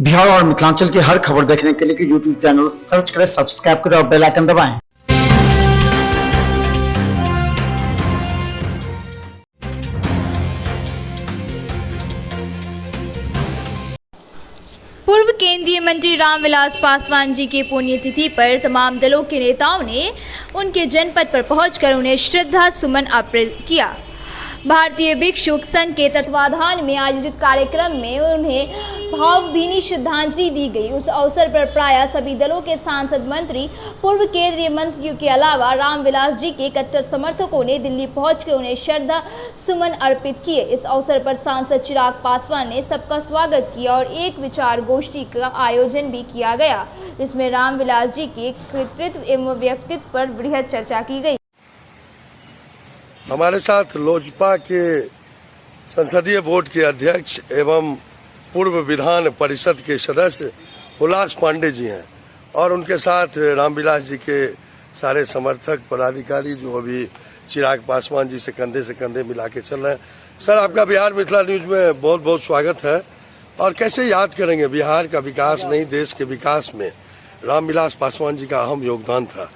बिहार और मिथिलांचल की हर खबर देखने के लिए यूट्यूब चैनल सर्च करें, सब्सक्राइब करें और बेल आइकन दबाएं। पूर्व केंद्रीय मंत्री रामविलास पासवान जी की पुण्यतिथि पर तमाम दलों के नेताओं ने उनके जनपद पर पहुंचकर उन्हें श्रद्धा सुमन अर्पित किया। भारतीय भिक्षुक संघ के तत्वाधान में आयोजित कार्यक्रम में उन्हें भावभीनी श्रद्धांजलि दी गई। उस अवसर पर प्राय सभी दलों के सांसद, मंत्री, पूर्व केंद्रीय मंत्रियों के अलावा रामविलास जी के कट्टर समर्थकों ने दिल्ली पहुंचकर उन्हें श्रद्धा सुमन अर्पित किए। इस अवसर पर सांसद चिराग पासवान ने सबका स्वागत किया और एक विचार गोष्ठी का आयोजन भी किया गया, जिसमें रामविलास जी के कृतित्व एवं व्यक्तित्व पर बृहद चर्चा की गई। हमारे साथ लोजपा के संसदीय बोर्ड के अध्यक्ष एवं पूर्व विधान परिषद के सदस्य हुलास पांडे जी हैं और उनके साथ रामविलास जी के सारे समर्थक पदाधिकारी जो अभी चिराग पासवान जी से कंधे मिला के चल रहे हैं। सर, आपका बिहार मिथिला न्यूज में बहुत बहुत स्वागत है। और कैसे याद करेंगे बिहार का विकास, नहीं देश के विकास में रामविलास पासवान जी का अहम योगदान था,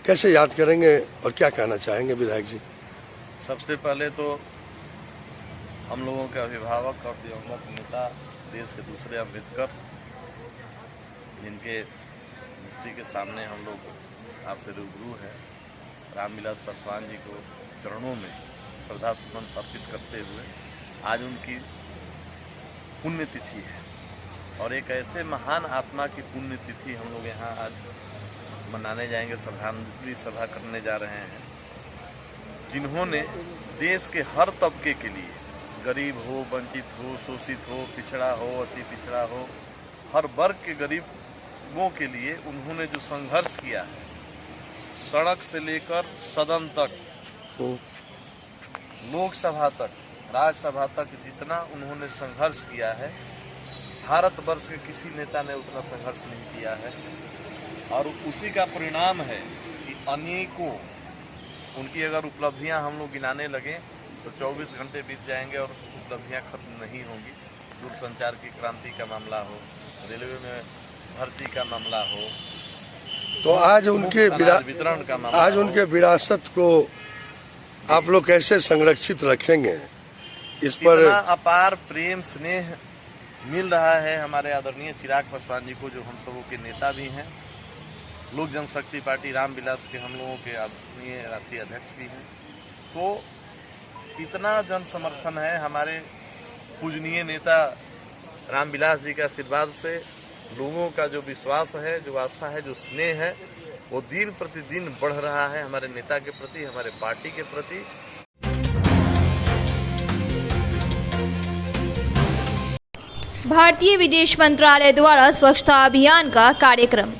कैसे याद करेंगे और क्या कहना चाहेंगे विधायक जी? सबसे पहले तो हम लोगों के अभिभावक और दिवंगत नेता, देश के दूसरे अम्बेडकर, जिनके मूर्ति के सामने हम लोग आपसे रूबरू हैं, रामविलास पासवान जी को चरणों में श्रद्धा सुमन अर्पित करते हुए आज उनकी पुण्यतिथि है और एक ऐसे महान आत्मा की पुण्यतिथि हम लोग यहाँ आज मनाने जाएंगे, श्रद्धांजलि सभा करने जा रहे हैं, जिन्होंने देश के हर तबके के लिए, गरीब हो, वंचित हो, शोषित हो, पिछड़ा हो, अति पिछड़ा हो, हर वर्ग के गरीबों के लिए उन्होंने जो संघर्ष किया है, सड़क से लेकर सदन तक, लोकसभा तक, राज्यसभा तक, जितना उन्होंने संघर्ष किया है, भारतवर्ष के किसी नेता ने उतना संघर्ष नहीं किया है। और उसी का परिणाम है कि अनेकों उनकी अगर उपलब्धियां हम लोग गिनाने लगे तो 24 घंटे बीत जाएंगे और उपलब्धियां खत्म नहीं होंगी। दूरसंचार की क्रांति का मामला हो, रेलवे में भर्ती का मामला हो, तो आज उनके वितरण का मामला, आज उनके विरासत को आप लोग कैसे संरक्षित रखेंगे? इस पर अपार प्रेम स्नेह मिल रहा है हमारे आदरणीय चिराग पासवान जी को, जो हम सबों के नेता भी हैं, लोक जनशक्ति पार्टी रामविलास के हम लोगों के आदरणीय राष्ट्रीय अध्यक्ष भी हैं। तो इतना जन समर्थन है हमारे पूजनीय नेता रामविलास जी के आशीर्वाद से, लोगों का जो विश्वास है, जो आस्था है, जो स्नेह है, वो दिन प्रतिदिन बढ़ रहा है हमारे नेता के प्रति, हमारे पार्टी के प्रति। भारतीय विदेश मंत्रालय द्वारा स्वच्छता अभियान का कार्यक्रम।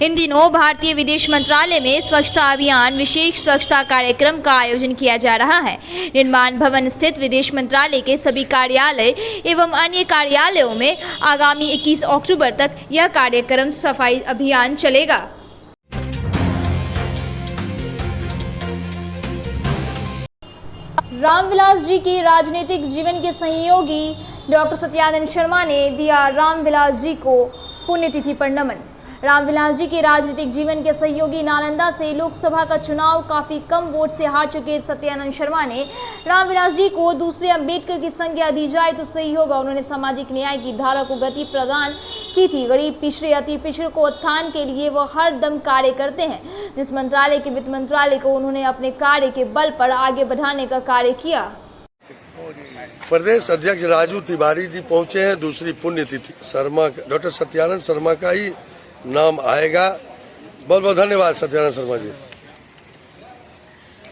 इन दिनों भारतीय विदेश मंत्रालय में स्वच्छता अभियान विशेष स्वच्छता कार्यक्रम का आयोजन किया जा रहा है। निर्माण भवन स्थित विदेश मंत्रालय के सभी कार्यालय एवं अन्य कार्यालयों में आगामी 21 अक्टूबर तक यह कार्यक्रम सफाई अभियान चलेगा। रामविलास जी के राजनीतिक जीवन के सहयोगी डॉक्टर सत्यानंद शर्मा ने दिया रामविलास जी को पुण्यतिथि पर नमन। रामविलास जी के राजनीतिक जीवन के सहयोगी, नालंदा से लोकसभा का चुनाव काफी कम वोट से हार चुके सत्यानंद शर्मा ने रामविलास जी को दूसरे अम्बेडकर की संज्ञा दी जाए तो सही होगा। उन्होंने सामाजिक न्याय की धारा को गति प्रदान की थी। गरीब, पिछड़े, अति पिछड़े को उत्थान के लिए वह हर दम कार्य करते हैं। जिस मंत्रालय के वित्त मंत्रालय को उन्होंने अपने कार्य के बल पर आगे बढ़ाने का कार्य किया। प्रदेश अध्यक्ष राजू तिवारी जी पहुंचे हैं। दूसरी पुण्यतिथि शर्मा, डॉक्टर सत्यानंद शर्मा का ही नाम आएगा। बहुत बहुत धन्यवाद सत्यानंद शर्मा जी।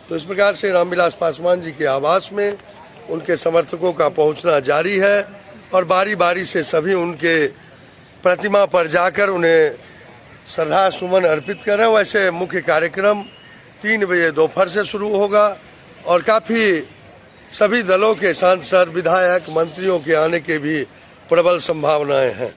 तो इस प्रकार से रामविलास पासवान जी के आवास में उनके समर्थकों का पहुंचना जारी है और बारी बारी से सभी उनके प्रतिमा पर जाकर उन्हें श्रद्धा सुमन अर्पित करें। वैसे मुख्य कार्यक्रम 3 बजे दोपहर से शुरू होगा और काफ़ी सभी दलों के सांसद, विधायक, मंत्रियों के आने के भी प्रबल संभावनाएं हैं।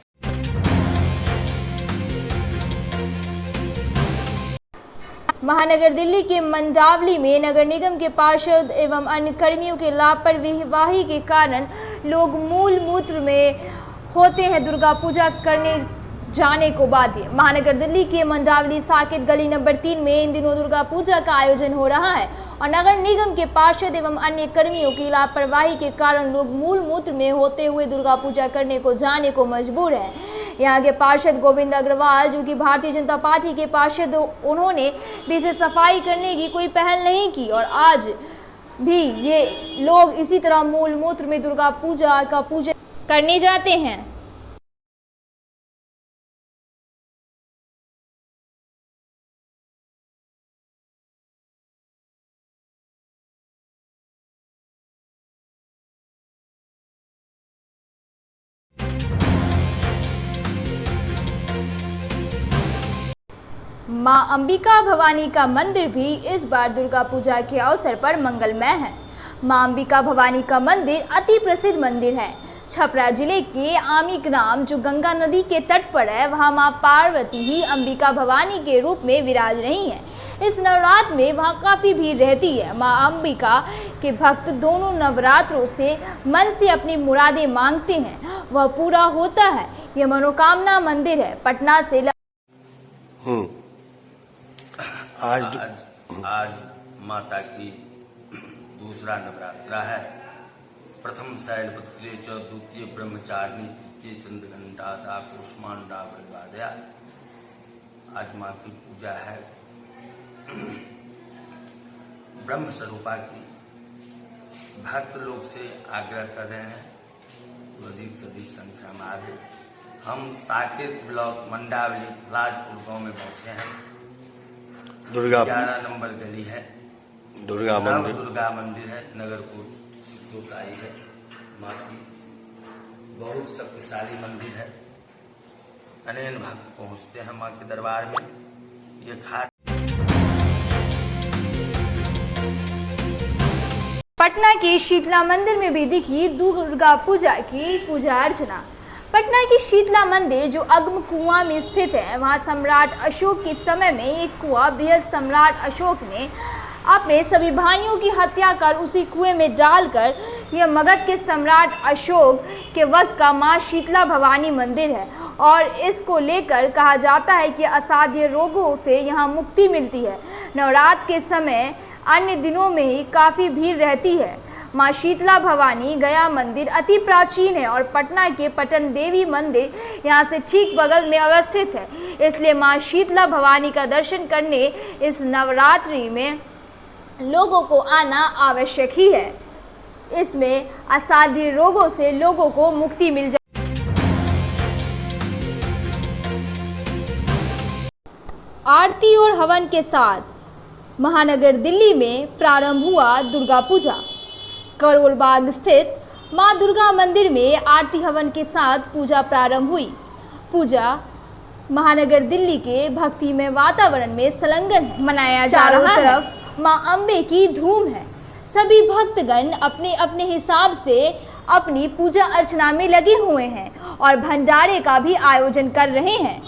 महानगर दिल्ली के मंडावली में नगर निगम के पार्षद एवं अन्य कर्मियों के लापरवाही के कारण लोग मूल मूत्र में होते हैं दुर्गा पूजा करने जाने को बाध्य। महानगर दिल्ली के मंडावली साकेत गली नंबर 3 में इन दिनों दुर्गा पूजा का आयोजन हो रहा है और नगर निगम के पार्षद एवं अन्य कर्मियों की लापरवाही के कारण लोग मूल मूत्र में होते हुए दुर्गा पूजा करने को जाने को मजबूर हैं। यहाँ के पार्षद गोविंद अग्रवाल, जो कि भारतीय जनता पार्टी के पार्षद, उन्होंने भी इसे सफाई करने की कोई पहल नहीं की और आज भी ये लोग इसी तरह मूल मूत्र में दुर्गा पूजा का पूजन करने जाते हैं। मां अंबिका भवानी का मंदिर भी इस बार दुर्गा पूजा के अवसर पर मंगलमय है। मां अंबिका भवानी का मंदिर अति प्रसिद्ध मंदिर है। छपरा जिले के आमी ग्राम, जो गंगा नदी के तट पर है, वहां मां पार्वती ही अंबिका भवानी के रूप में विराज रही हैं। इस नवरात्र में वहां काफ़ी भीड़ रहती है। मां अंबिका के भक्त दोनों नवरात्रों से मन से अपनी मुरादें मांगते हैं, वह पूरा होता है। यह मनोकामना मंदिर है। पटना से आज माता की दूसरा नवरात्रा है। प्रथम शैलपुत्री च द्वितीय ब्रह्मचारिणी तृतीय चंद्रघंटा कुष्मांडा बलवादया। आज माँ की पूजा है। ब्रह्म स्वरूपा की भक्त लोग से आग्रह कर रहे हैं तो अधिक से अधिक संख्या में आगे। हम साकेत ब्लॉक मंडावली लाजपुर गांव में बैठे हैं। दुर्गा 11 नंबर गली है, दुर्गा मंदिर है। नगरपुर चौकाई है। माँ की बहुत शक्तिशाली मंदिर है। अनेक भक्त पहुँचते हैं माँ के दरबार में। ये खास पटना के शीतला मंदिर में भी दिखी दुर्गा पूजा की पूजा अर्चना। पटना की शीतला मंदिर, जो अग्म कुआं में स्थित है, वहां सम्राट अशोक के समय में एक कुआं बृहद सम्राट अशोक ने अपने सभी भाइयों की हत्या कर उसी कुएं में डालकर यह मगध के सम्राट अशोक के वक्त का मां शीतला भवानी मंदिर है और इसको लेकर कहा जाता है कि असाध्य रोगों से यहाँ मुक्ति मिलती है। नवरात्र के समय अन्य दिनों में ही काफ़ी भीड़ रहती है। मां शीतला भवानी गया मंदिर अति प्राचीन है और पटना के पटन देवी मंदिर यहाँ से ठीक बगल में अवस्थित है। इसलिए मां शीतला भवानी का दर्शन करने इस नवरात्रि में लोगों को आना आवश्यक ही है। इसमें असाध्य रोगों से लोगों को मुक्ति मिल जाए। आरती और हवन के साथ महानगर दिल्ली में प्रारंभ हुआ दुर्गा पूजा। करोल बाग स्थित मां दुर्गा मंदिर में आरती हवन के साथ पूजा प्रारंभ हुई। पूजा महानगर दिल्ली के भक्तिमय वातावरण में संलग्न मनाया जा रहा है। मां अंबे की धूम है। सभी भक्तगण अपने अपने हिसाब से अपनी पूजा अर्चना में लगे हुए हैं और भंडारे का भी आयोजन कर रहे हैं।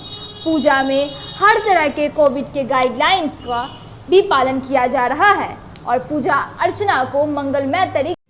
पूजा में हर तरह के कोविड के गाइडलाइंस का भी पालन किया जा रहा है और पूजा अर्चना को मंगलमय तरीके